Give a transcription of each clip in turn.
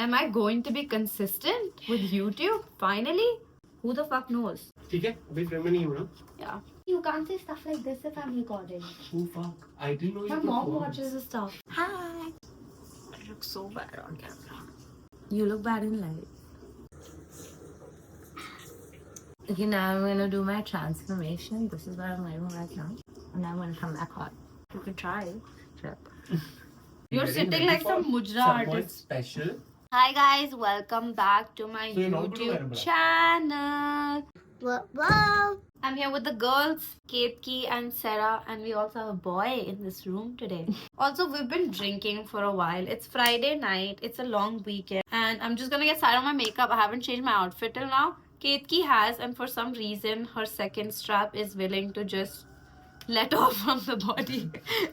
Am I going to be consistent with YouTube? Finally? Who the fuck knows? Okay, अभी frame में नहीं हो ना? Yeah. You can't say stuff like this if I'm recording. Oh fuck! I didn't know you My could mom pause. watches this stuff. Hi. I look so bad on camera. You look bad in life. Okay, now I'm gonna do my transformation. This is what I'm wearing right now. And I'm gonna come back hot. You can try it. Trip. You're Getting sitting ready like for some mujra someone artist. special. Hi guys, welcome back to my So you're not gonna wear a YouTube black? channel. Whoa. I'm here with the girls, Ketki and Sarah, and we also have a boy in this room today. Also, we've been drinking for a while. It's Friday night, it's a long weekend, and I'm just gonna get started on my makeup. I haven't changed my outfit till now. Ketki has, and for some reason, her second strap is willing to just let off from the body.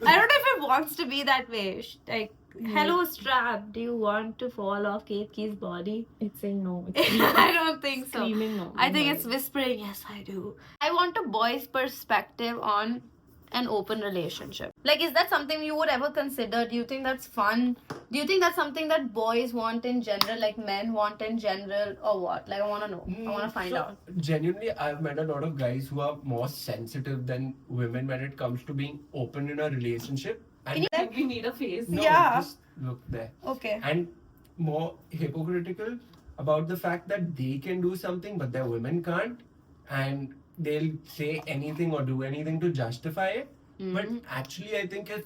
I don't know if it wants to be that way. Like, hello strap, do you want to fall off Ketki's body? It's saying no. I don't think so. Screaming no. I think it's whispering, yes, I do. I want a boy's perspective on an open relationship. Like, is that something you would ever consider? Do you think that's fun? Do you think that's something that boys want in general, like men want in general, or what? Like, I want to know. I want to find out. Genuinely, I've met a lot of guys who are more sensitive than women when it comes to being open in a relationship. And Can We need a face. no, Yeah. just look there. Okay. And more hypocritical about the fact that they can do something but their women can't, and they'll say anything or do anything to justify it. But actually, I think if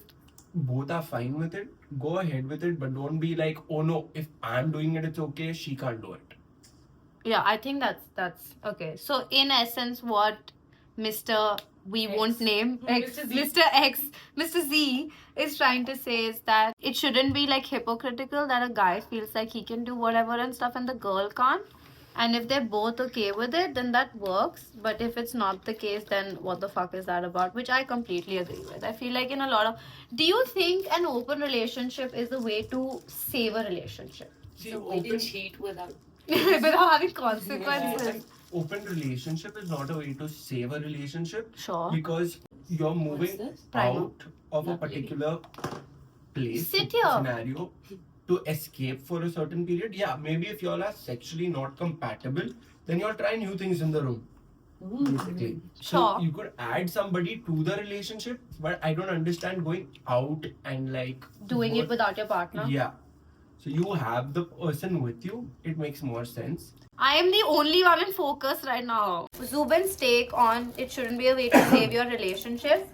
both are fine with it, go ahead with it, but don't be like, oh no, if I'm doing it, it's okay, she can't do it. Yeah, I think that's okay. So in essence, what Mr. We X. won't name X, Mr. Z. Mr. X, Mr. Z is trying to say is that it shouldn't be like hypocritical that a guy feels like he can do whatever and stuff and the girl can't. And if they're both okay with it, then that works. But if it's not the case, then what the fuck is that about? Which I completely agree with. I feel like in a lot of... Do you think an open relationship is a way to save a relationship? See, So we didn't cheat without. Without having an consequences. open relationship is not a way to save a relationship, Sure. because you're moving this? out of a Not really. particular place, Sit here. scenario to escape for a certain period. Yeah, maybe if y'all are sexually not compatible, then you'll try new things in the room. Basically. Sure. So you could add somebody to the relationship, but I don't understand going out and like Doing it both- without your partner. Yeah. So you have the person with you, it makes more sense. I am the only one in focus right now. Zubin's take on it shouldn't be a way to save your relationship.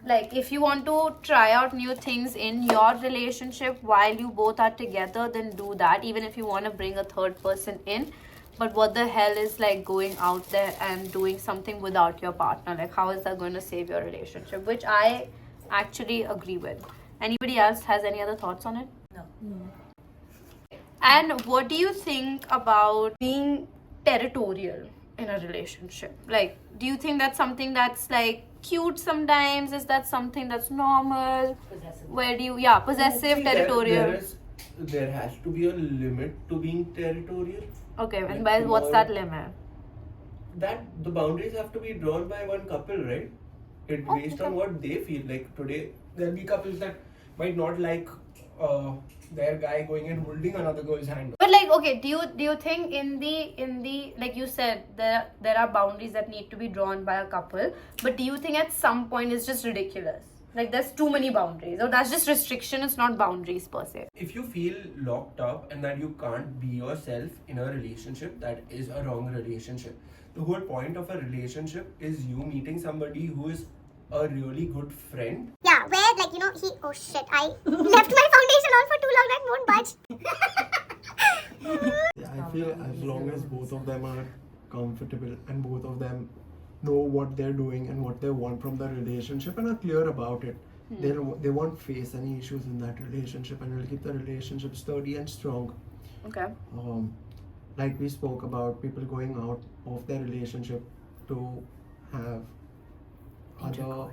Like, if you want to try out new things in your relationship while you both are together, then do that, even if you want to bring a third person in. But what the hell is like going out there and doing something without your partner? Like, how is that going to save your relationship? Which I actually agree with. Anybody else has any other thoughts on it? No. And what do you think about being territorial in a relationship? Like, do you think that's something that's like cute sometimes? Is that something that's normal? Possessive. Where do you, yeah, possessive, See, territorial. There has to be a limit to being territorial. Okay, and like by what's more- that limit? That the boundaries have to be drawn by one couple, right? It Oh, based okay. on what they feel. Like today, there'll be couples that might not like their guy going and holding another girl's hand. But like, okay, do you think in the like you said there are boundaries that need to be drawn by a couple, but do you think at some point it's just ridiculous? Like there's too many boundaries, or that's just restriction, it's not boundaries per se. If you feel locked up and that you can't be yourself in a relationship, that is a wrong relationship. The whole point of a relationship is you meeting somebody who is a really good friend. Yeah, where like oh shit, I left my foundation on for too long, that won't budge. Yeah, I feel as long as both of them are comfortable and both of them know what they're doing and what they want from the relationship and are clear about it, they won't face any issues in that relationship and will keep the relationship sturdy and strong. Okay. Like we spoke about people going out of their relationship to have other.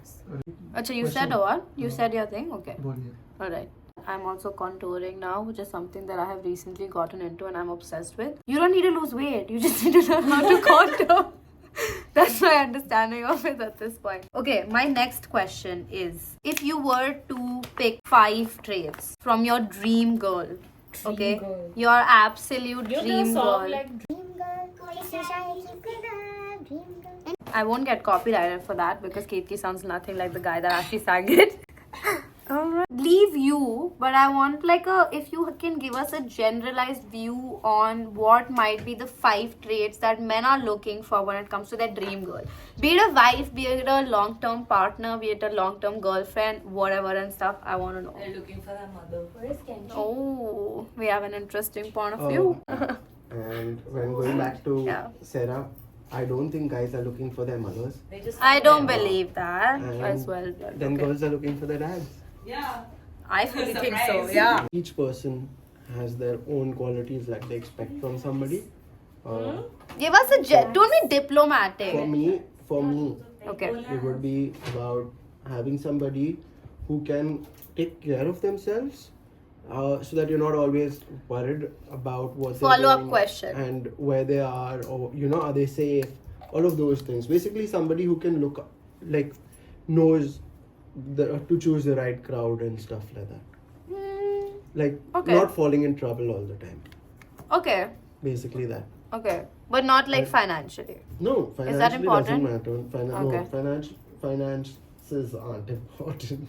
Achha, you said what? You No. said your thing? Okay. बोलिए. Alright. I'm also contouring now, which is something that I have recently gotten into and I'm obsessed with. You don't need to lose weight. You just need to learn how to contour. That's my understanding of it at this point. Okay, my next question is, if you were to pick 5 traits from your dream girl Okay, girl. your absolute You know dream the song girl. like Dream girl, koi shayad ki girl, dream girl. I won't get copyrighted for that because Ketki sounds nothing like the guy that actually sang it. Alright. Leave you, but I want like if you can give us a generalized view on what might be the 5 traits that men are looking for when it comes to their dream girl. Be it a wife, be it a long-term partner, be it a long-term girlfriend, whatever and stuff. I want to know. they're looking for their mother. Where is Kenji? Oh, we have an interesting point of view. And when going back to Yeah. Sarah, I don't think guys are looking for their mothers. They just I don't believe that And as well. But then okay. girls are looking for their dads. yeah. I fully think so. Surprise. Yeah. Each person has their own qualities that they expect from somebody. Give us a don't be diplomatic. For me, Okay. it would be about having somebody who can take care of themselves, so that you're not always worried about what they're Follow-up doing question. and where they are, or are they safe? All of those things. Basically, somebody who can knows to choose the right crowd and stuff like that. Like Okay. not falling in trouble all the time. Okay. Basically that. Okay. But not like financially. No, financially that important? doesn't matter. Okay. Finances aren't important.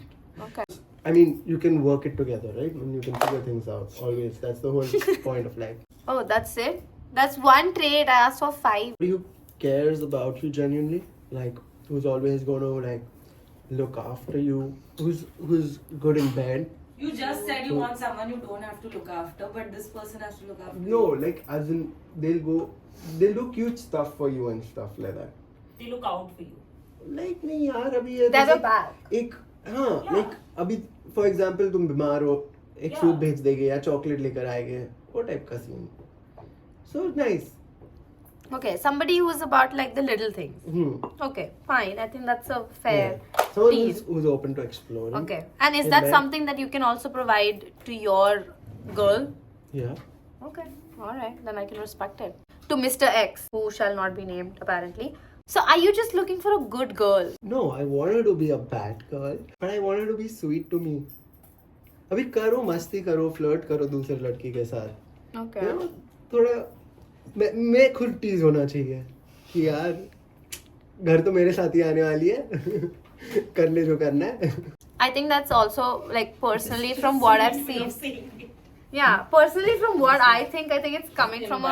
Okay. I mean, you can work it together, right? And you can figure things out. Always. That's the whole point of life. Oh, that's it? That's one trait. I asked for 5. Somebody who cares about you genuinely, like who's always gonna look after you, who's good in bed. You just said you want someone you don't have to look after, but this person has to look after No, you. like as in they'll do cute stuff for you and stuff like that. They look out for you. Like नहीं यार अभी ये They have a जैसे bag. एक हाँ Yeah. like अभी for example तुम बीमार हो एक Yeah. सूप भेज देंगे या चॉकलेट लेकर आएंगे वो टाइप का scene. So nice. Okay. Somebody who's about like the little things. Okay. Fine. I think that's a fair Someone deal. who's open to exploring. Okay. And is In that bed. something that you can also provide to your girl? Yeah. Okay. Alright. Then I can respect it. To Mr. X, who shall not be named apparently. So are you just looking for a good girl? No, I want her to be a bad girl, but I want her to be sweet to me. अभी करो मस्ती करो flirt करो दूसरे लड़की के साथ. Okay. You know, थोड़ा मैं खुद टीज होना चाहिए कि यार घर तो मेरे साथ ही आने वाली है कर ले जो करना है. I think that's also like personally from what I've seen. Yeah, personally from what I think it's coming from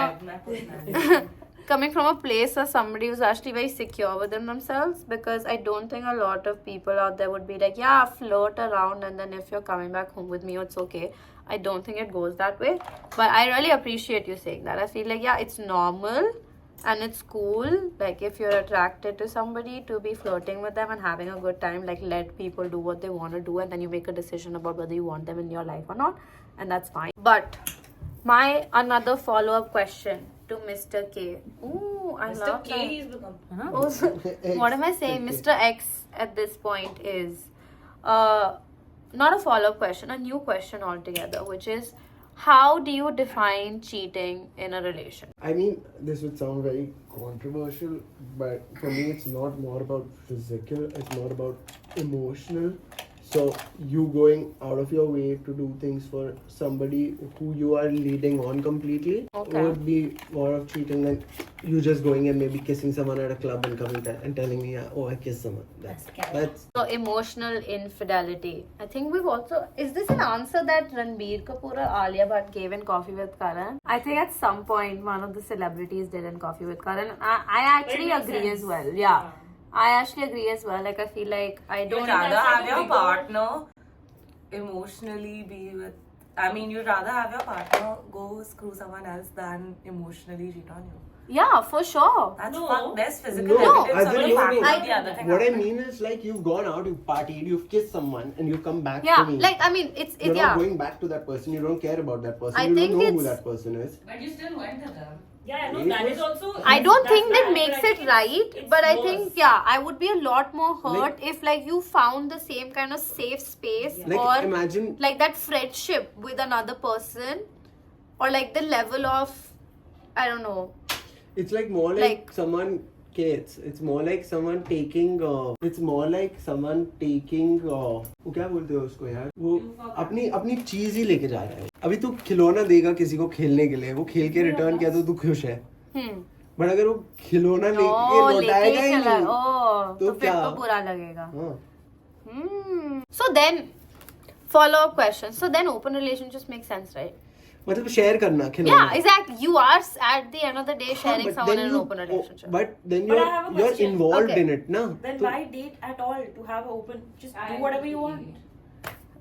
a place of somebody who's actually very secure within themselves, because I don't think a lot of people out there would be like, yeah, flirt around and then if you're coming back home with me, it's okay. I don't think it goes that way. But I really appreciate you saying that. I feel like, yeah, it's normal and it's cool. Like if you're attracted to somebody, to be flirting with them and having a good time, like let people do what they want to do and then you make a decision about whether you want them in your life or not, and that's fine. But my another follow-up question to Mr. K. Ooh, I Mr. love K, that. he's become. Oh, so what am I saying? Mr. X at this point is not a follow-up question, a new question altogether, which is, how do you define cheating in a relation? I mean, this would sound very controversial, but for me it's not more about physical, it's more about emotional. So you going out of your way to do things for somebody who you are leading on completely would be more of cheating than you just going and maybe kissing someone at a club and coming and telling me, oh, I kissed someone. That's So emotional infidelity. I think we've also... Is this an answer that Ranbir Kapoor or Alia Bhatt gave in Coffee with Karan? I think at some point one of the celebrities did in Coffee with Karan. I actually agree as well. Yeah. I actually agree as well. Like I feel like I You'd don't... rather have your partner emotionally be with. I mean, you'd rather have your partner go screw someone else than emotionally cheat on you. Yeah, for sure. That's No. fuck. There's physical No, evidence as of in the no, fact no. that the other thing what I happened. mean is like you've gone out, you've partied, you've kissed someone, and you've come back Yeah, to me. like I mean, it's You're yeah. not going back to that person. You don't care about that person. I you think don't know who it's- that person is. But you still went to them. Yeah, no, It that was- is also. I don't that's think that bad, makes but I it think right, it's but I worse. think yeah, I would be a lot more hurt Like- if like you found the same kind of safe space Like or imagine like that friendship with another person, or like the level of I don't know. it's like more like Like- someone Okay, it's more like someone taking it's more like someone taking वो क्या बोलते हैं उसको यार, वो अपनी चीज ही लेके जा रहा है. अभी तू खिलौना देगा किसी को खेलने के लिए, वो खेल के रिटर्न किया तो तू खुश है, बट अगर वो खिलौना लेके लौटाएगा ही नहीं तो फिर क्या? तो बुरा लगेगा. हाँ. So then, follow-up question. So then open relationships make sense, right? मतलब शेयर करना खिलौना. Yeah, exactly. You are at the end of the day sharing but someone then in an you- open relationship. But then But I have a you're question. involved Okay. in it, na? Then why date at all to have an open? Just do whatever you want.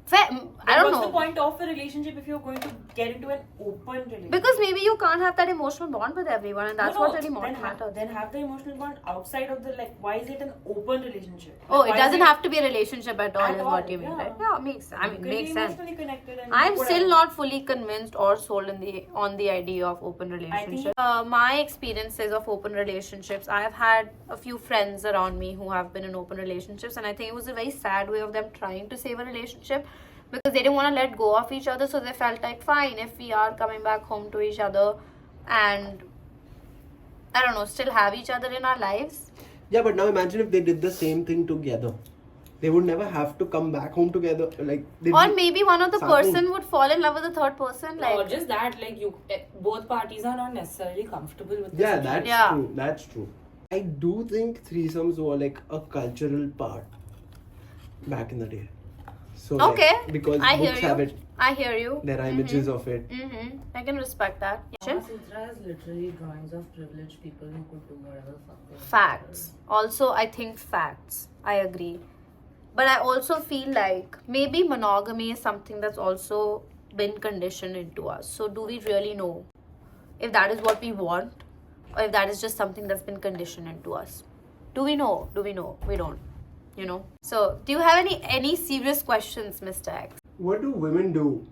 Fair, I don't What's know. the point of a relationship if you're going to get into an open relationship? Because maybe you can't have that emotional bond with everyone, and that's No, what really then matters. then have the emotional bond outside of the, like, why is it an open relationship? Oh, Why it is doesn't have to be a relationship at all, At is all, what you mean, yeah. right? Yeah, makes. I mean, You can makes be sense. emotionally connected and I'm whatever. still not fully convinced or sold on the idea of open relationships. My experiences of open relationships, I have had a few friends around me who have been in open relationships, and I think it was a very sad way of them trying to save a relationship because they didn't want to let go of each other, so they felt like, fine, if we are coming back home to each other and I don't know, still have each other in our lives. Yeah, but now imagine if they did the same thing together. They would never have to come back home together. Like, Or maybe one of the Something. person would fall in love with the third person. Or Like, just that, like, both parties are not necessarily comfortable with this. yeah, that's Yeah. true. That's true. I do think threesomes were like a cultural part back in the day. So okay, like, because I hear books you. have it, I hear you. there are images of it. I can respect that. Yeah. Sutra is literally drawings of privileged people who could do whatever the fuck they Facts. Also, I think facts. I agree. But I also feel like maybe monogamy is something that's also been conditioned into us. So, do we really know if that is what we want or if that is just something that's been conditioned into us? Do we know? Do we know? We don't. You know? So, do you have any serious questions, Mr. X? What do women do,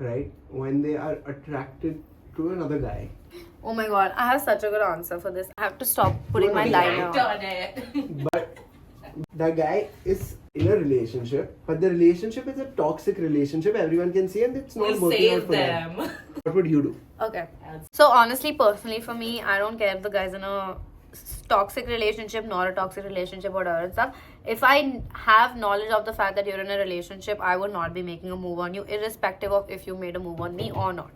right, when they are attracted to another guy? Oh my god, I have such a good answer for this. I have to stop putting my liner on. Turn it. But the guy is in a relationship, but the relationship is a toxic relationship. Everyone can see, and it's not We'll working out save for them. them. What would you do? Okay. So honestly, personally for me, I don't care if the guy's in a toxic relationship, not a toxic relationship, whatever and stuff. If I have knowledge of the fact that you're in a relationship, I would not be making a move on you, irrespective of if you made a move on me or not.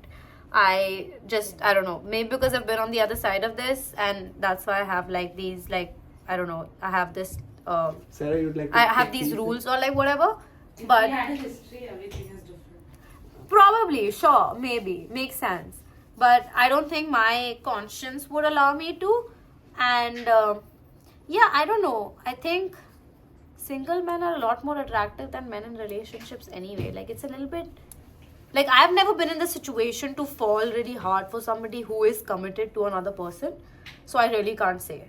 I don't know, maybe because I've been on the other side of this, and that's why I have like these, like, I don't know, I have this Sarah, you'd like to I have take these these rules or like whatever. But had a history, everything is different. probably, sure, maybe, makes sense. But I don't think my conscience would allow me to. And yeah, I don't know. I think single men are a lot more attractive than men in relationships anyway. Like, it's a little bit. Like, I've never been in the situation to fall really hard for somebody who is committed to another person. So I really can't say.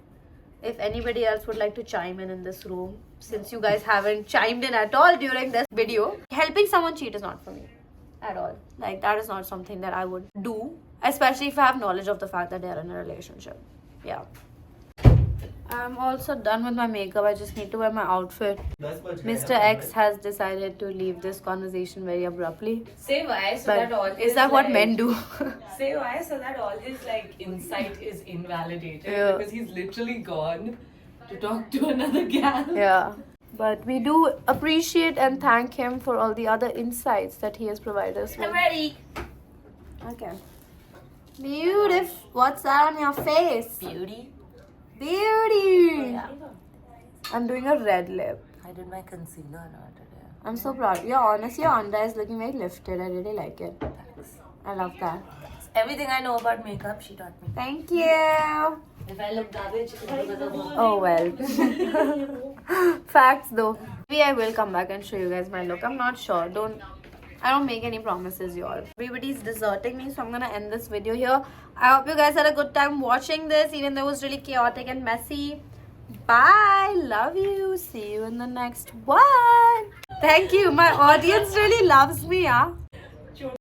If anybody else would like to chime in this room, since you guys haven't chimed in at all during this video, helping someone cheat is not for me at all. Like, that is not something that I would do, especially if I have knowledge of the fact that they're in a relationship. Yeah. I'm also done with my makeup. I just need to wear my outfit. Mr. X has decided to leave this conversation very abruptly. Say why, so But that all is that what like, men do? Say why, so that all his like insight is invalidated Yeah. because he's literally gone to talk to another gal. Yeah. But we do appreciate and thank him for all the other insights that he has provided us with. ready. Okay. Beautiful. What's that on your face? Beauty. Beauty. Yeah. I'm doing a red lip. I did my concealer not today. I'm so proud. Yeah, honestly, your under eye is looking very lifted. I really like it. Thanks. I love that. Everything I know about makeup, she taught me. Thank you. If I look garbage, it's because of her. Oh well. Facts though. Maybe I will come back and show you guys my look. I'm not sure. I don't make any promises, y'all. Everybody's deserting me, so I'm gonna end this video here. I hope you guys had a good time watching this, even though it was really chaotic and messy. Bye. Love you. See you in the next one. Thank you. My audience really loves me, yeah.